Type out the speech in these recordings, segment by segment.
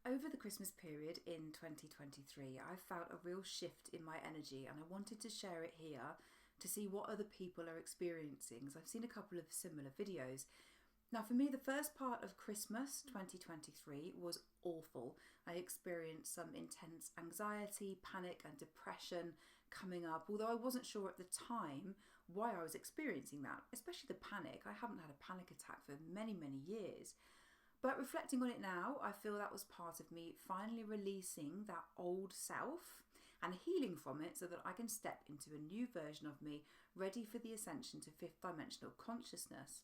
Over the Christmas period in 2023, I felt a real shift in my energy and I wanted to share it here to see what other people are experiencing. So I've seen a couple of similar videos. Now for me, the first part of Christmas 2023 was awful. I experienced some intense anxiety, panic and depression coming up, although I wasn't sure at the time why I was experiencing that, especially the panic. I haven't had a panic attack for many, many years. But reflecting on it now, I feel that was part of me finally releasing that old self and healing from it so that I can step into a new version of me ready for the ascension to fifth dimensional consciousness.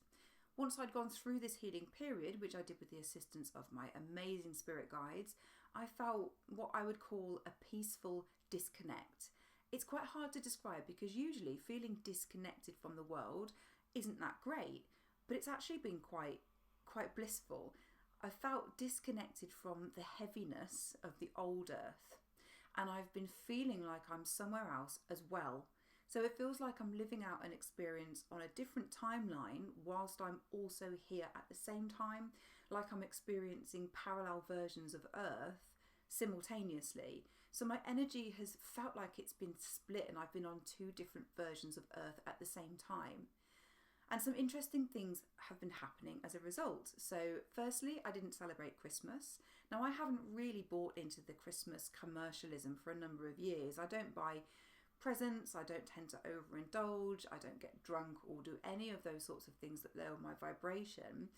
Once I'd gone through this healing period, which I did with the assistance of my amazing spirit guides, I felt what I would call a peaceful disconnect. It's quite hard to describe because usually feeling disconnected from the world isn't that great, but it's actually been quite blissful. I felt disconnected from the heaviness of the old earth, and I've been feeling like I'm somewhere else as well. So it feels like I'm living out an experience on a different timeline whilst I'm also here at the same time, like I'm experiencing parallel versions of Earth simultaneously. So my energy has felt like it's been split and I've been on two different versions of Earth at the same time. And some interesting things have been happening as a result. So firstly, I didn't celebrate Christmas. Now I haven't really bought into the Christmas commercialism for a number of years. I don't buy presents, I don't tend to overindulge, I don't get drunk or do any of those sorts of things that lower my vibration.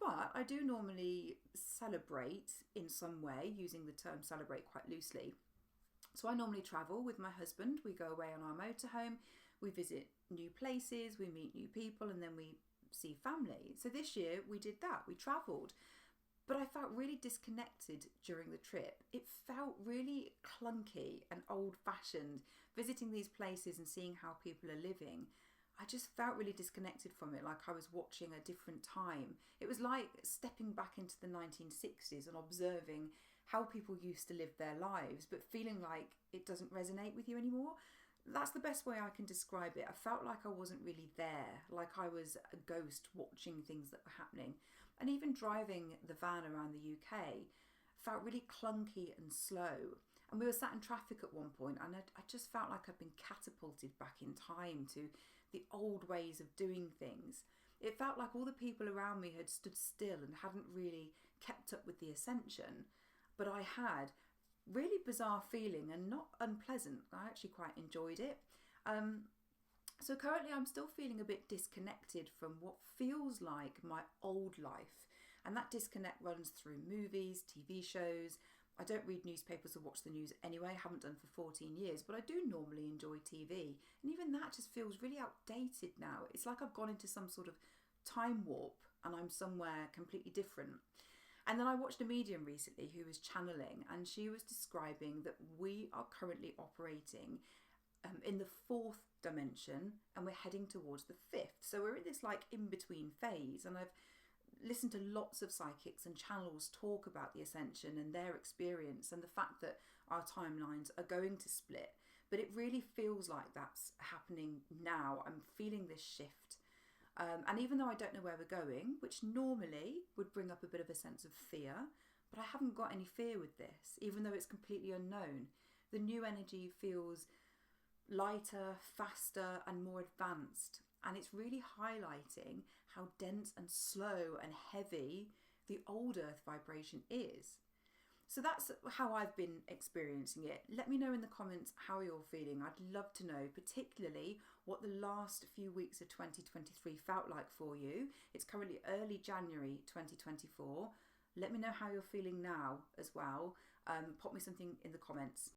But I do normally celebrate in some way, using the term celebrate quite loosely. So I normally travel with my husband. We go away on our motorhome, we visit new places, we meet new people, and then we see family. So this year we did that, we travelled. But I felt really disconnected during the trip. It felt really clunky and old-fashioned, visiting these places and seeing how people are living. I just felt really disconnected from it, like I was watching a different time. It was like stepping back into the 1960s and observing how people used to live their lives, but feeling like it doesn't resonate with you anymore. That's the best way I can describe it. I felt like I wasn't really there, like I was a ghost watching things that were happening. And even driving the van around the UK felt really clunky and slow. And we were sat in traffic at one point and I just felt like I'd been catapulted back in time to the old ways of doing things. It felt like all the people around me had stood still and hadn't really kept up with the ascension. But I had. Really bizarre feeling and not unpleasant. I actually quite enjoyed it. So currently I'm still feeling a bit disconnected from what feels like my old life. And that disconnect runs through movies, TV shows. I don't read newspapers or watch the news anyway. I haven't done for 14 years, but I do normally enjoy TV. And even that just feels really outdated now. It's like I've gone into some sort of time warp and I'm somewhere completely different. And then I watched a medium recently who was channeling, and she was describing that we are currently operating in the fourth dimension and we're heading towards the fifth. So we're in this like in-between phase, and I've listened to lots of psychics and channels talk about the ascension and their experience and the fact that our timelines are going to split. But it really feels like that's happening now. I'm feeling this shift. And even though I don't know where we're going, which normally would bring up a bit of a sense of fear, but I haven't got any fear with this, even though it's completely unknown. The new energy feels lighter, faster, and more advanced. And it's really highlighting how dense and slow and heavy the old earth vibration is. So that's how I've been experiencing it. Let me know in the comments how you're feeling. I'd love to know, particularly what the last few weeks of 2023 felt like for you. It's currently early January 2024. Let me know how you're feeling now as well. Pop me something in the comments.